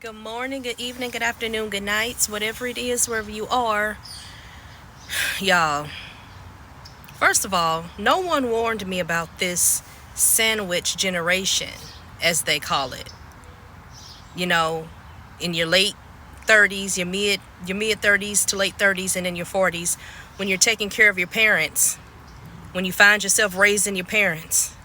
Good morning, good evening, good afternoon, good nights, whatever it is, wherever you are. Y'all, first of all, no one warned me about this sandwich generation, as they call it. You know, in your late 30s, your mid 30s to late 30s, and in your 40s, when you're taking care of your parents, when you find yourself raising your parents,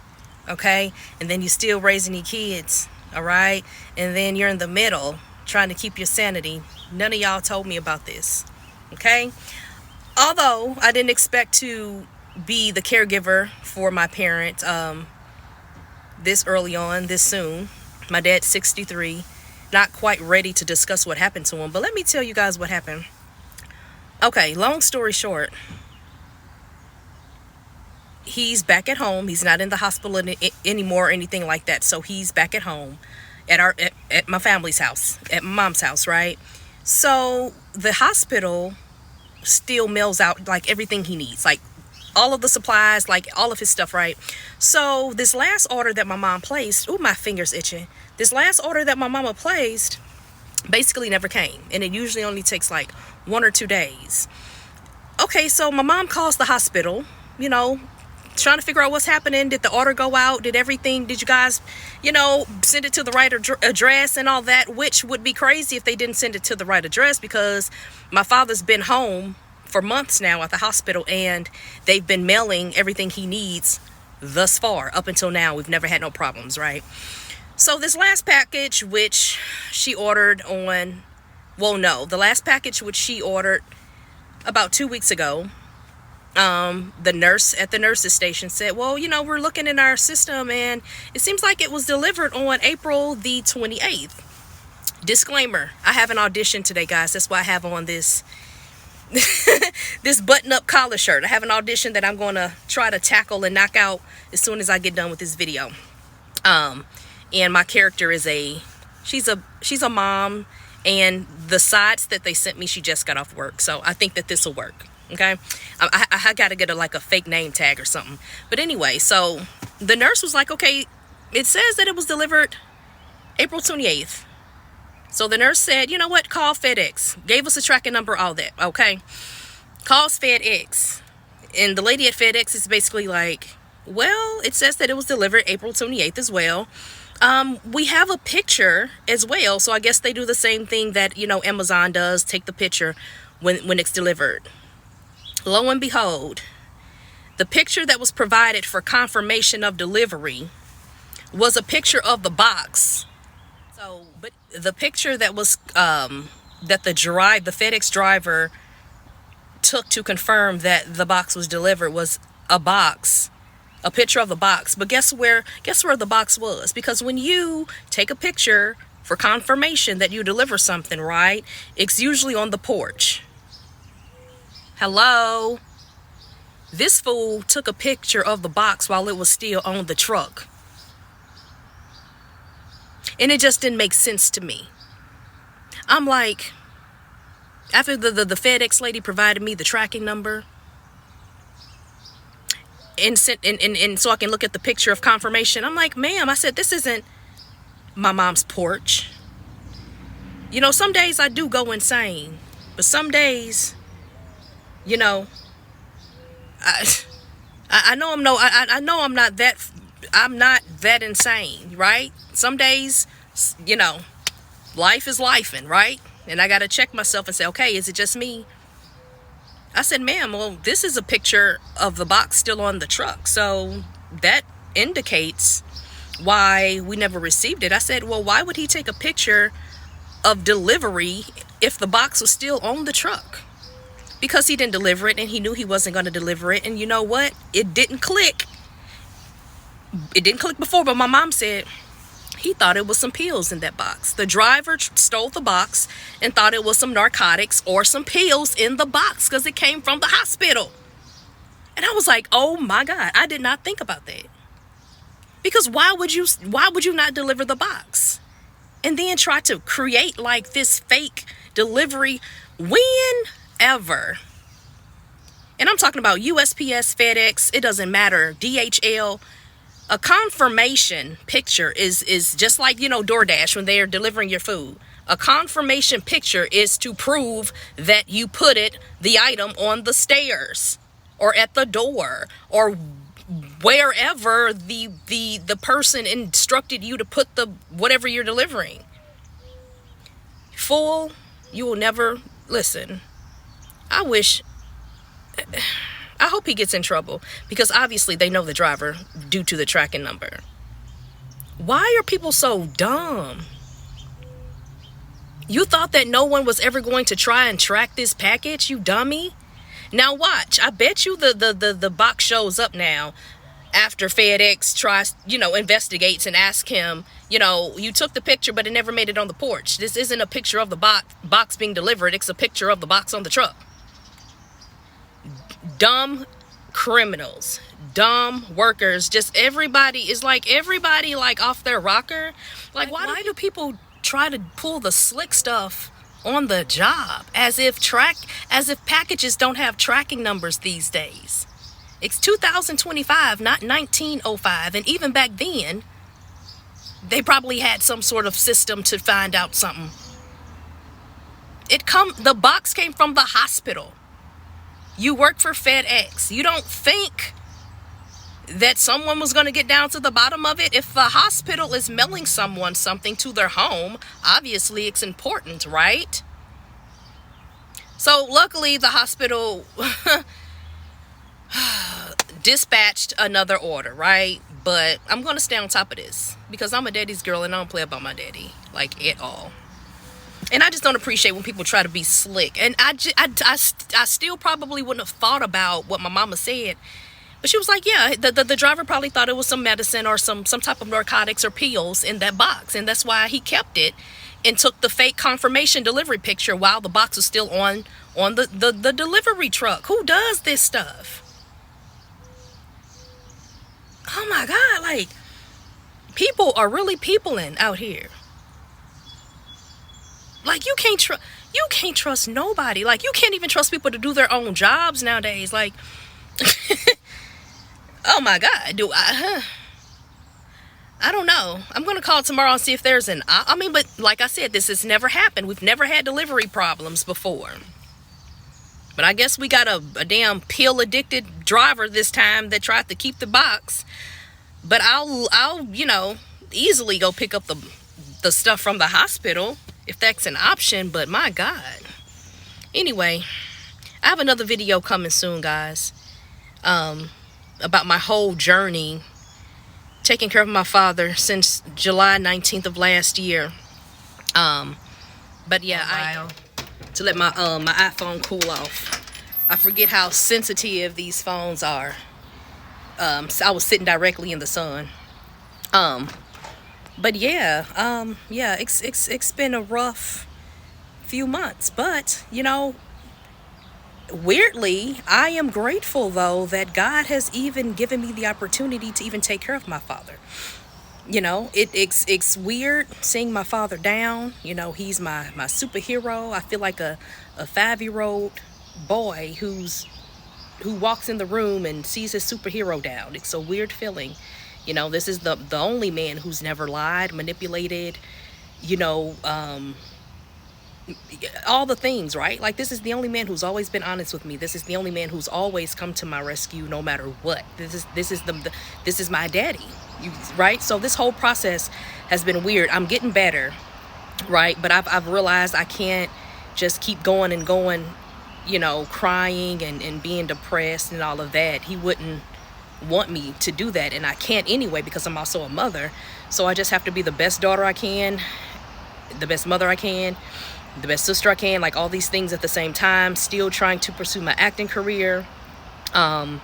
okay? And then you're still raising your kids, all right? And then you're in the middle trying to keep your sanity. None of y'all told me about this, okay? Although I didn't expect to be the caregiver for my parents this early on, this soon. My dad's 63, not quite ready to discuss what happened to him, but let me tell you guys what happened. Okay, long story short, he's back at home. He's not in the hospital anymore or anything like that. So he's back at home at my family's house, at my mom's house, right? So the hospital still mails out like everything he needs, like all of the supplies, like all of his stuff, right? So this last order that my mom placed, ooh, my finger's itching. This last order that my mama placed basically never came, and it usually only takes like 1 or 2 days. Okay, so my mom calls the hospital, trying to figure out what's happening. Did the order go out? Did you guys, send it to the right address and all that? Which would be crazy if they didn't send it to the right address, because my father's been home for months now at the hospital, and they've been mailing everything he needs thus far. Up until now, we've never had no problems, right? So this last package, which she ordered the last package which she ordered about 2 weeks ago, the nurse at the nurse's station said, well, we're looking in our system and it seems like it was delivered on April the 28th. Disclaimer, I have an audition today, guys. That's why I have on this this button-up collar shirt. I have an audition that I'm going to try to tackle and knock out as soon as I get done with this video. And my character is she's a mom, and the sides that they sent me, she just got off work. So I think that this will work. Okay, I got to get a fake name tag or something. But anyway, so the nurse was like, okay, it says that it was delivered April 28th. So the nurse said, you know what, call FedEx. Gave us a tracking number, all that. Okay, calls FedEx. And the lady at FedEx is basically like, well, it says that it was delivered April 28th as well. We have a picture as well. So I guess they do the same thing that, Amazon does, take the picture when it's delivered. Lo and behold, the picture that was provided for confirmation of delivery was a picture of the box. So, but the picture that was that the FedEx driver took to confirm that the box was delivered was a picture of the box. But guess where the box was? Because when you take a picture for confirmation that you deliver something, right, it's usually on the porch. Hello? This fool took a picture of the box while it was still on the truck. And it just didn't make sense to me. I'm like, after the FedEx lady provided me the tracking number and so I can look at the picture of confirmation, I'm like, ma'am, I said, this isn't my mom's porch. Some days I do go insane, but some days, I know I'm not that insane, right? Some days, life is lifing, right? And I got to check myself and say, okay, is it just me? I said, ma'am, well, this is a picture of the box still on the truck. So that indicates why we never received it. I said, well, why would he take a picture of delivery if the box was still on the truck? Because he didn't deliver it, and he knew he wasn't going to deliver it. And you know what? It didn't click. It didn't click before, but my mom said he thought it was some pills in that box. The driver stole the box and thought it was some narcotics or some pills in the box because it came from the hospital. And I was like, oh my God, I did not think about that. Because why would you not deliver the box? And then try to create like this fake delivery whenever. And I'm talking about USPS, FedEx, it doesn't matter, DHL, A confirmation picture is just like, you know, DoorDash when they are delivering your food. A confirmation picture is to prove that you put the item on the stairs or at the door or wherever the person instructed you to put the whatever you're delivering. Fool, you will never listen. I hope he gets in trouble, because obviously they know the driver due to the tracking number. Why are people so dumb? You thought that no one was ever going to try and track this package, you dummy? Now watch. I bet you the box shows up now after FedEx tries, you know, investigates and asks him, you know, you took the picture, but it never made it on the porch. This isn't a picture of the box being delivered. It's a picture of the box on the truck. Dumb criminals, dumb workers, just everybody like off their rocker. Like why do people try to pull the slick stuff on the job as if packages don't have tracking numbers these days? It's 2025, not 1905, and even back then they probably had some sort of system to find out something. The box came from the hospital. You work for FedEx. You don't think that someone was going to get down to the bottom of it? If the hospital is mailing someone something to their home, obviously it's important, right? So luckily the hospital dispatched another order, right? But I'm going to stay on top of this because I'm a daddy's girl and I don't play about my daddy, like, at all. And I just don't appreciate when people try to be slick. And I still probably wouldn't have thought about what my mama said. But she was like, yeah, the driver probably thought it was some medicine or some type of narcotics or pills in that box. And that's why he kept it and took the fake confirmation delivery picture while the box was still on the delivery truck. Who does this stuff? Oh my God, like, people are really peopling out here. Like, you can't trust nobody. Like, you can't even trust people to do their own jobs nowadays. Like, oh my God, I don't know. I'm going to call tomorrow and see if there's but like I said, this has never happened. We've never had delivery problems before. But I guess we got a damn pill addicted driver this time that tried to keep the box. But I'll you know, easily go pick up the stuff from the hospital if that's an option. But my God. Anyway, I have another video coming soon, guys, about my whole journey taking care of my father since July 19th of last year. But yeah, to let my iPhone cool off. I forget how sensitive these phones are. So I was sitting directly in the sun. But yeah, it's been a rough few months, but you know, weirdly, I am grateful though that God has even given me the opportunity to even take care of my father. You know, it's weird seeing my father down. You know, he's my superhero. I feel like a 5-year-old boy who walks in the room and sees his superhero down. It's a weird feeling. You know, this is the only man who's never lied, manipulated, you know, all the things, right? Like, this is the only man who's always been honest with me. This is the only man who's always come to my rescue no matter what. This is my daddy, right? So this whole process has been weird. I'm getting better, right? But I've realized I can't just keep going and going, you know, crying and being depressed and all of that. He wouldn't want me to do that, and I can't anyway because I'm also a mother. So I just have to be the best daughter I can, the best mother I can, the best sister I can, like all these things at the same time, still trying to pursue my acting career. But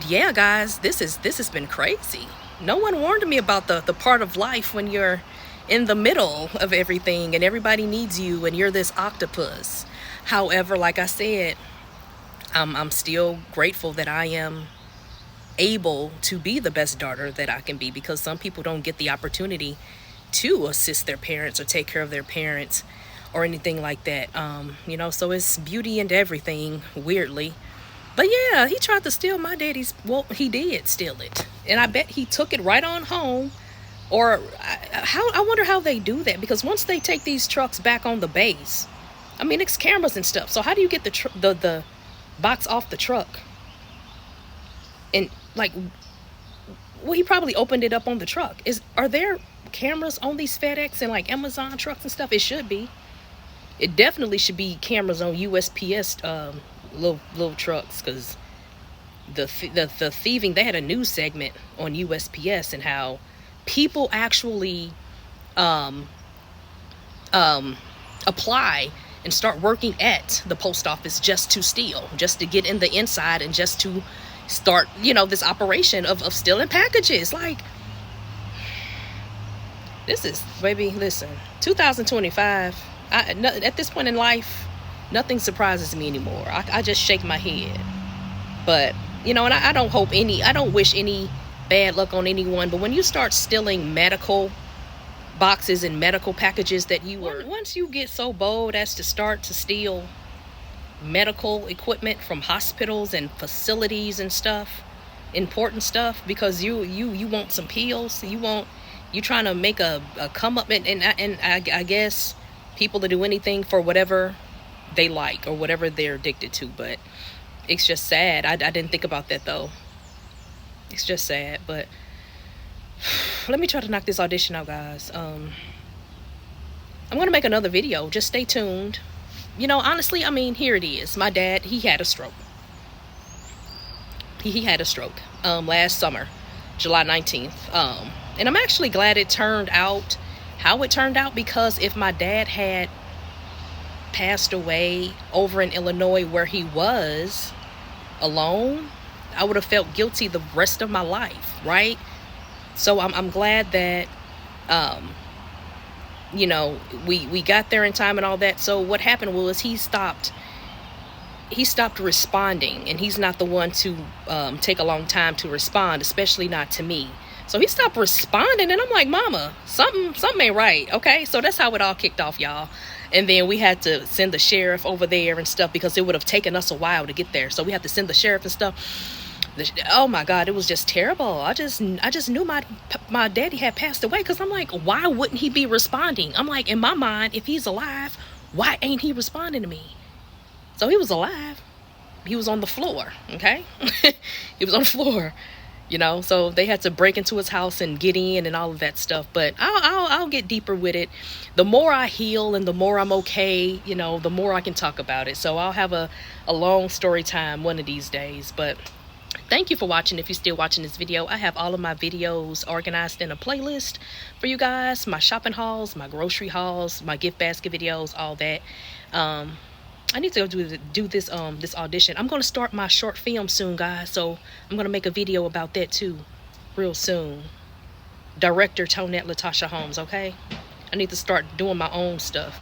yeah, guys, this has been crazy. No one warned me about the part of life when you're in the middle of everything and everybody needs you and you're this octopus. However, like I said, I'm still grateful that I am able to be the best daughter that I can be, because some people don't get the opportunity to assist their parents or take care of their parents or anything like that. You know, so it's beauty and everything, weirdly. But yeah, he tried to steal my daddy's. Well, he did steal it, and I bet he took it right on home. Or how? I wonder how they do that, because once they take these trucks back on the base, I mean, it's cameras and stuff. So how do you get the box off the truck? And like, well, he probably opened it up on the truck. Are there cameras on these FedEx and like Amazon trucks and stuff? It should be. It definitely should be cameras on USPS little trucks, because the thieving. They had a news segment on USPS and how people actually apply and start working at the post office just to steal, just to get in the inside, and just to start, this operation of stealing packages. Like, this is, baby, listen, 2025. At this point in life, nothing surprises me anymore. I just shake my head. But, and I don't wish any bad luck on anyone. But when you start stealing medical boxes and medical packages that once you get so bold as to start to steal medical equipment from hospitals and facilities and stuff, important stuff, because you want some pills, you trying to make a come up, and I guess people to do anything for whatever they like or whatever they're addicted to. But it's just sad. I didn't think about that, though. It's just sad. But let me try to knock this audition out, guys. I'm gonna make another video. Just stay tuned. Honestly, I mean, here it is. My dad, he had a stroke. He had a stroke last summer, July 19th. And I'm actually glad it turned out how it turned out, because if my dad had passed away over in Illinois where he was alone, I would have felt guilty the rest of my life, right? So I'm glad that we got there in time and all that. So what happened was he stopped responding, and he's not the one to take a long time to respond, especially not to me. So he stopped responding, and I'm like, Mama, something ain't right, okay? So that's how it all kicked off, y'all. And then we had to send the sheriff over there and stuff, because it would have taken us a while to get there. So we had to send the sheriff and stuff. Oh my God, it was just terrible. I just knew my daddy had passed away, because I'm like, why wouldn't he be responding? I'm like, in my mind, if he's alive, why ain't he responding to me? So he was alive. He was on the floor, okay? He was on the floor. So they had to break into his house and get in and all of that stuff. But I'll get deeper with it. The more I heal and the more I'm okay, the more I can talk about it. So I'll have a long story time one of these days. But thank you for watching. If you're still watching this video, I have all of my videos organized in a playlist for you guys. My shopping hauls, my grocery hauls, my gift basket videos, all that. I need to go do this audition. I'm going to start my short film soon, guys. So I'm going to make a video about that too real soon. Director Tonette Latasha Holmes, okay? I need to start doing my own stuff.